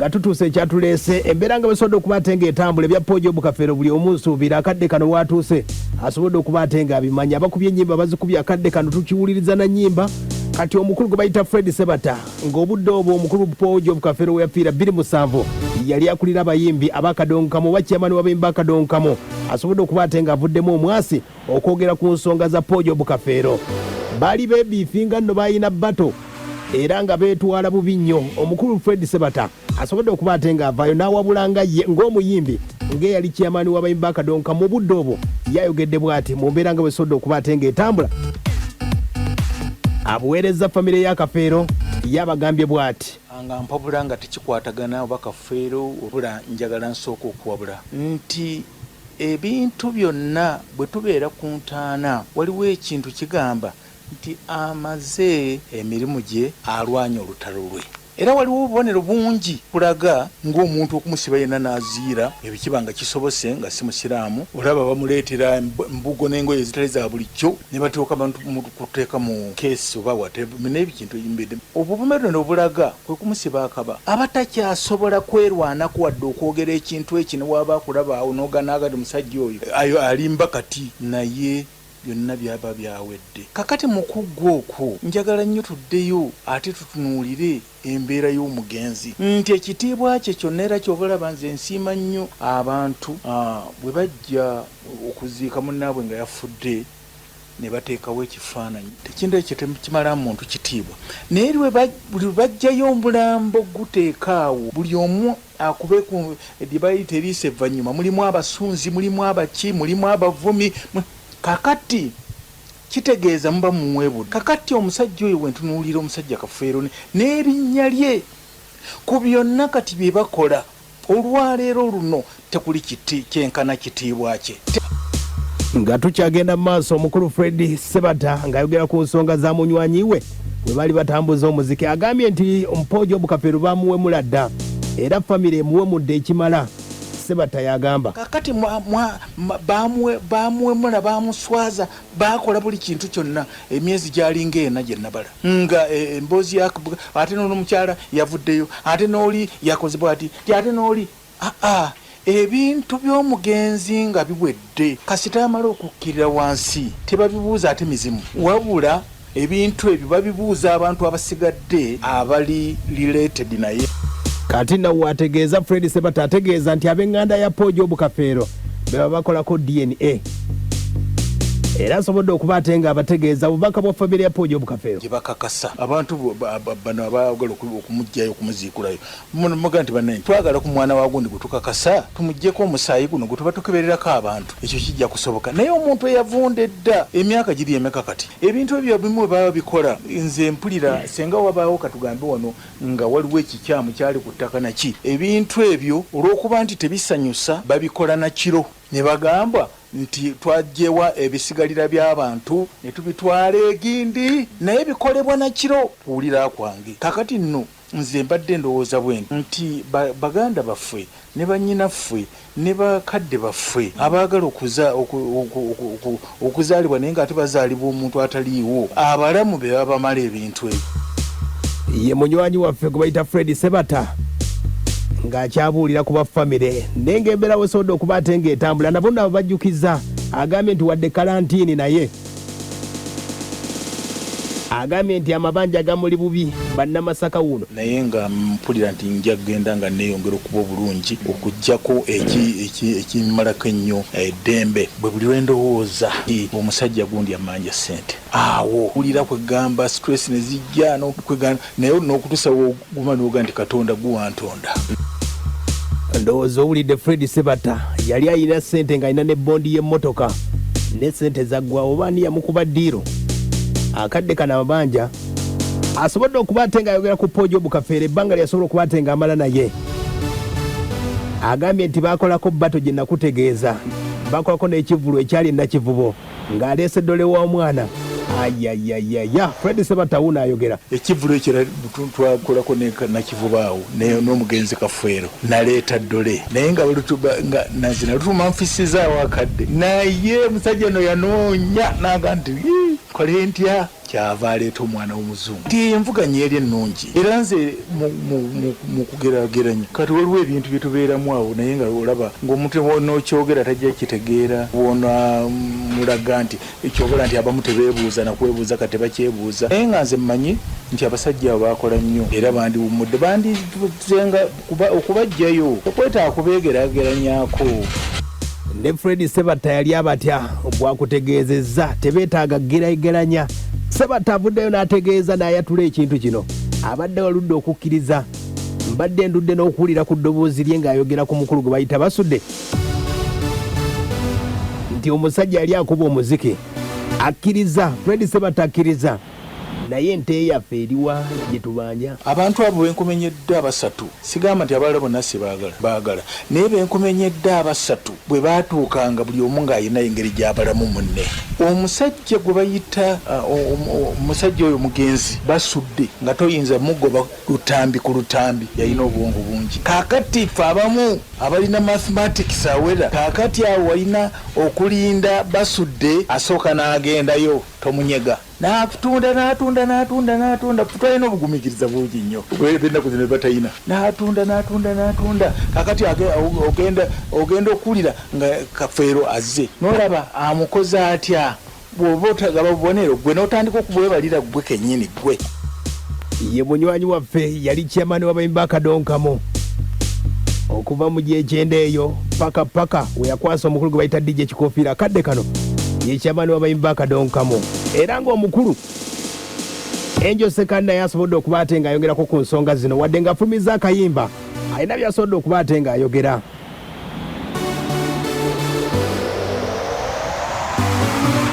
nga tutuuse ekyatuleese embeera nga basobodde okuba ate ng'etambula ebya Paulo Kafeero buli omu nsuubira akadde kano watuuse asobodde okuba ate ng'abimanya abakubye ennyimba bazikubye akadde kano tukiwuliriza na nnyimba kati omukulu gwe bayita Sebatta ng'obudde obwo omukulu Paulo Kafeero we yafiira 2007 yali akulira abayimbi abakadonkamu oba chairman w'abayimbi bakadonkamu asobodde okuba ate ng'avuddemu omwasi okwogera ku nsonga za Paulo Kafeero baali beebiifinga nno bayina bato era nga beetwala bubi nnyo omukulu Sebatta asobodde okuba ate ng'avaayo n'awabulanga ye ng'omuyimbi ng'eyali chairman w'abayimbi bakadonka mu budde obwo yayogedde bw'ati mu mbeera nga bwesobodde okuba ate ng'etambula abuweereza famire ya Kafeero yabagambye bw'ati nga mpabula nga tekikwatagana oba Kafeero obula njagala nsooka okuwabula nti ebintu byonna bwe tubeera ku ntaana waliwo ekintu kigamba nti amaze emirimu gye alwanya olutalo lwe era waliwo obubonero bungi kulaga ng'omuntu okumusiba yenna n'aziira ebikiba nga kisobose nga si musiraamu olaba bamuleetera embugo n'engoye ezitali za bulijjo ne batooka bantu kuteeka mu keesi oba n'ebikintu ebimbedde obubonero obulaga kwe kumusiba akaba abatakyasobola kwerwanako wadde okwogera ekintu eki ne waba akulaba awo n'oganaagati musajja oyo alimba kati naye byonna byaba byawedde kakati mukuggo okwo njagala nnyo tuddeyo ate tutunuulire embeera y'omugenzi nti ekitiibwa kye kyonna era ky'obalaba nze nsiima nnyo abantu bwe bajja okuziika munnaabwe nga yafudde ne bateekawo ekifaananyi tekintu ekyo tekimala muntu kitiibwa naye buli bajjayo omulambo guteekaawo buli omu akube ku edibayita eriisa evvannyuma mulimu abasunzi mulimu abaki mulimu abavumi kakati kitegeeza muba mumwebudde kakati omusajja oyo wentunuulira omusajja Kafeero n'erinnya lye ku byonna kati bye bakola olwaleero luno tekuli kiti kyenkana kitiibwa kye nga tukyagenda mu maaso omukulu Sebatta ng'ayogera ku nsonga za munywanyi we bwe bali batambuza omuziki agambye nti Paulo Kafeero bamuwemula dda era famire emuwemudde ekimala Sebatta yagamba kakati bamuwemula bamuswaza bakola buli kintu kyonna emyezi gyalinga ena gye nabala nga emboozi ate n'omukyala yavuddeyo ate n'oli yakozebwa ati ate n'oli ebintu by'omugenzi nga biwedde kasita amala okukkirira wansi tebabibuuza ate mizimu wabula ebintu ebyo babibuuza abantu abasigadde abali related naye kati nawe ategeeza Sebatta ategeeza nti ab'eŋŋanda ya Paulo Kafeero beba bakolako DNA era asobodde okuba ate nga abategeeza obubaka bwa famire ya Paulo Kafeero gye bakakasa abantu bano abaagala okumugjayo okumuziikulayo muga nti bannaye twagala ku mwana wa gundi gwe tukakasa tumuggyeko omusaayi guno gwe tuba tukebererako abantu ekyo kijja kusoboka naye omuntu eyavunda edda emyaka giri emeka kati ebintu ebyo bimu baba bikola nze mpulira senga wabaawo katugambe wano nga waliwo ekikyamu kyali ku ttaka naki ebintu ebyo olw'okuba nti tebisanyusa babikola na kiro ne bagamba nti twajjewa ebisigalira by'abantu ne tubitwala egindi naye bikolebwa na kiro kuwulira kwange kakati nno nze mbadde ndowooza bwenti nti baganda baffe ne bannyinaffe ne bakadde baffe abaagala okuzaalibwa naye nga ate bazaalibwa omuntu ataliiwo abalamu be baba bamala ebintu ebyo ye munywanyi waffe gwe bayita Sebatta ng'akyabuulira ku bafamire naye ng'embeera wesobodde okuba ate ng'etambula nabo nabo bajjukiza agambye nti wadde kalantiini naye agambye nti amabanja agamuli bubi bannamasaka wuno naye nga mpulira nti nja kugenda nga neeyongera okuba obulungi okuggyako ekimalako ennyo eddembe bwe buli lwendowooza omusajja gundi amanja ssente awo wulira kwegamba stress ne zijja naye n'okutusawo guma n'oga nti katonda guwantonda ndowooza owulidde Sebatta yali ayina ssente ng'alina ne bondi y'emmotoka ne ssente zaggwawo oba ani yamukuba ddiiro akadde kana amabanja asobodde okuba ate ng'ayogera ku Paulo Kafeero ebbanga lyasobola okuba ate ng'amala naye agambye nti baakolako bato gye nakutegeeza bakolako n'ekivulu ekyali nakivubo ng'aleese ddole w'omwana ayayayaya Sebatta wuno ayogera ekivulu ekyo twakolako nakivubaawo n'omugenzi Kafeero naleeta ddole naye nga nazina lutuma nfisizaawo akadde naye musajja no yanoonya naga nti kole ntya kyava aleeta omwana w'omuzungu nti envuganya eri ennungi era nze mu kugeraageranya kati waliwo ebintu bye tubeeramu awo naye nga olaba ng'omuntu n'okyogera tajja kitegeera wona mulaga nti ekyogera nti abamu tebeebuuza nakwebuuza kati bakyebuuza naye nga nze mmanyi nti abasajja abo bakola nnyo era bandiwummudde bandizenga okubajjayo okwetaaga kubeegeraageranyaako. ne Fred Sebatta yali abatya bwakutegeezezza tebeetaaga geraageranya. Sebatta avuddeyo n'ategeeza n'ayatula ekintu kino abadde waludde okukkiriza mbadde ndudde n'okuwulira ku ddoboozi lye ng'ayogera ku mukulu gwe bayita basudde nti omusajja yali akuba omuziki akkiriza. Fred Sebatta akkiriza naye ente yaffe eriwa gye tubanja. Abantu abo benkumenyedde abasatu sigamba nti abalala bonna baagala naye benkumenyedde abasatu bwe baatuukanga buli omu ng'ayina engeri gy'abalamu munne. Omusajja gwe bayita omusajja oyo mugenzi basudde nga toyinza mugoba lutambi ku lutambi yalina obwongo bungi. Kaakati ffe abamu abalina mathematics awera kaakati awo walina okulinda basudde asooka n'agendayo tomunyega n'atunda tulina obugumikiriza bungi nnyo ennaku zino batayina n'atunda kakati ogenda okuwulira nga Kafeero azze n'olaba amukoze atya bw'oba otagaba bubonero gwe n'otandika okubwebalira gwe kennyini gwe. Ye munywanyi waffe yali chairman w'abayimbi akadonkamo okuva mu gyekyenda eyo paka we yakwasa omukulu gwe bayita DJ Kikofiira akadde kano ye chairman w'abayimbi akadonkamo era ng'omukulu Enjo Sekandi naye asobodde okuba ate ng'ayogerako ku nsonga zino wadde ng'afumiza akayimba alina by'asobodde okuba ate ng'ayogera.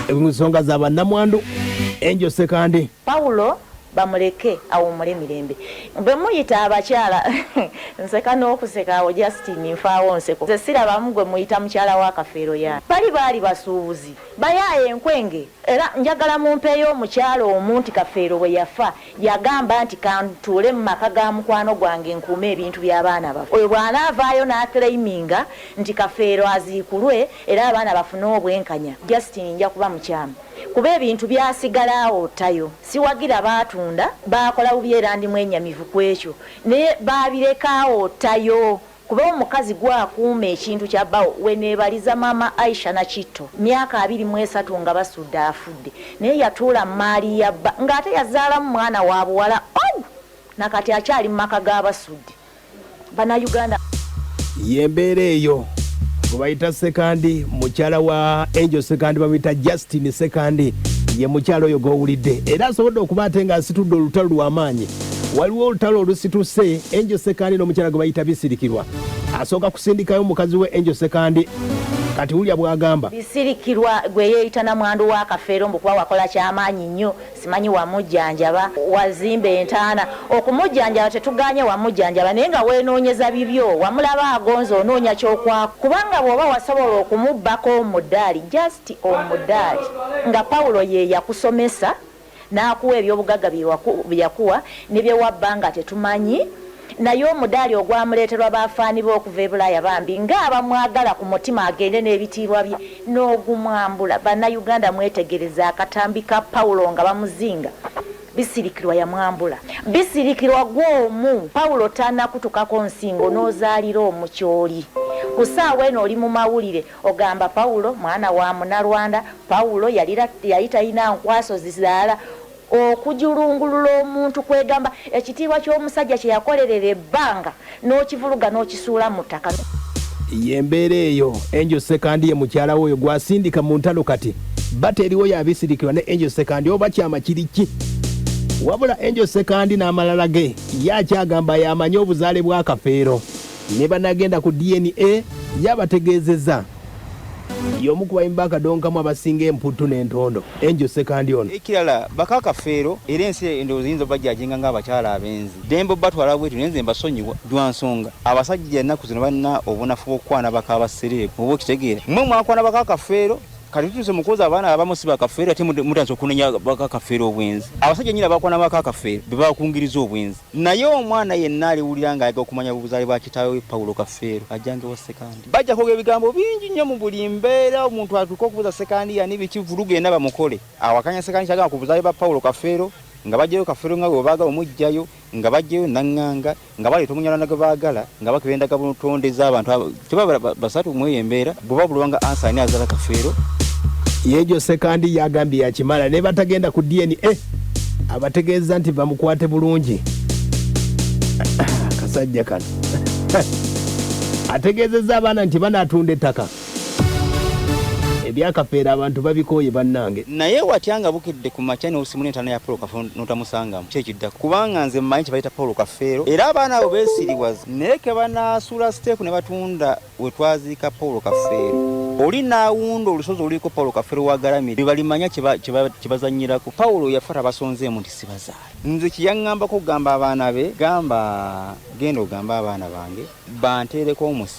Ensonga za bannamwandu Enjo Sekandi Paulo bamuleke Awumule Mirembe bwe muyita abakyala nseka n'okuseka awo Justin nfaawo nseko nze sirabamu gwe muyita mukyala wa Kafeero yani baali basuubuzi bayaaye enkwenge era njagala mumpeeyo omukyala omuntu Kafeero bwe yafa yagamba nti kantuule mu maka ga mukwano gwange nkuume ebintu by'abaana bafe oyo bw'anaavaayo n'aclaiminga nti Kafeero aziikulwe era abaana bafune obwenkanya Justin nja kuba mukyama kuba ebintu byasigalawo tayo siwagira baatunda bakola bubyera ndi mwenyamivu kwekyo naye babirekawo tayo kuba omukazi gwakuuma ekintu kyabbawo weneebaliza maama Aisha na Kitto myaka 23 nga basudde afudde naye yatuula mu maali yabba ng'ate yazaalamu mwana wa buwala nakati akyali mu maka g'abasudde Bannayuganda. Yembeera eyo bayita Sekandi mukyala wa Enjo Sekandi bamuyita Justin Sekandi ye mukyala oyo g'owulidde era asobodde okuba ate ng'asitudde olutalo lw'amaanyi. Waliwo olutalo olusituse Enjo Sekandi n'omukyala gwe bayita Bisirikirwa asooka kusindikayo omukazi we Enjo Sekandi kati wulya bwagamba Bisirikirwa gwe yeeyita na mwandu wa Kafeero mbukuba wakola kyamaanyi nnyo simanyi wamujjanjaba wazimba entaana okumujjanjaba tetuganye wamujjanjaba naye nga weenoonyeza bibyo wamulaba agonza onoonya kyokwaku kubanga bw'oba wasobola okumubbako omuddaali just omuddaali nga Paulo ye yakusomesa n'akuwa ebyobugagga byakuwa ne bye wabba nga tetumanyi naye omudaali ogwamuleeterwa bafaani be okuva e Bulaaya bambi ng'abamwagala ku mutima agende n'ebitiibwa bye n'ogumwambula. Bannayuganda mwetegereza akatambi ka Paulo nga bamuzinga Bisirikirwa yamwambula. Bisirikirwa gw'omu Paulo tannakutukako nsingo n'ozaalira omukyoli ku ssaawa eno oli mu mawulire ogamba Paulo mwana wa Munnarwanda Paulo yali talina nkwaso zizaala okujulungulula omuntu kwegamba ekitiibwa ky'omusajja kye yakolerera ebbanga n'okivuluga n'okisuula mu ttaka. Yembeera eyo Enjo Sekandi ye mukyala we oyo gwasindika mu ntalo kati bateriwo yabisirikirwa ne Enjo Sekandi oba kyama kiriki wabula Enjo Sekandi n'amalala ge yakyagamba yamanye obuzaale bwa Kafeero ne banagenda ku DNA yabategeezezza y'omu ku bayimbi akadonkamu abasinga emputu n'entondo Enjo Sekandi ono ekirala baka Kafeero era ensi endowooza yinza obajjajenga ng'abakyala abenzi dembo batwala bwetu nenze mbasonyiwa lwa nsonga abasajja ennaku zino balina obunafu bw'okukwana baka abasereebu oba okitegeera mmwe mwakwana baka Kafeero kati tutuse mukozi abaana abamu si bakafeero ate mutanze okunenya bakakafeero obwenzi abasajja nyina bakwana bakakafeero bebakungiriza obwenzi naye omwana yenna aliwulira ng'ayaga okumanya bubuzaale bwa kitaawe Paulo Kafeero ajjange wa sekandi bajja kwogera ebigambo bingi nnyo mu buli mbeera omuntu atuuka okubuuza sekandi yani biki vulugenna bamukole awakanya sekandi kyagamba ku buzaale bwa Paulo Kafeero nga bajjayo Kafeero nga bwe baagala omujjayo nga bajjayo naŋŋanga nga baleeta omunyalana gwe baagala nga bakendaga butonde z'abantu teba basatu mu eyo embeera bwe babulwanga ansa ani azaala Kafeero yejo sekandi yagambye yakimala ne batagenda ku DNA abategeeza nti bamukwate bulungi kasajja kano ategeezezza abaana nti banaatunda ettaka ebyakafeera abantu babikooye bannange naye watyanga bukedde ku makya n'osimula entaana ya Paulo Kafeero n'otamusangamu kyekidda kubanga nze mmanyi kye bayita Paulo Kafeero era abaana abo beesiriwaza naye ke banaasuula siteepu ne batunda we twaziika Paulo Kafeero oli naawunda olusozi oluliko Paulo Kafeero wagalamire balimanya kibazanyirako Paulo yafa tabasonzeemu nti sibazaale nze kiyaŋŋambako okugamba abaana be gamba genda ogamba abaana bange banteereko omusi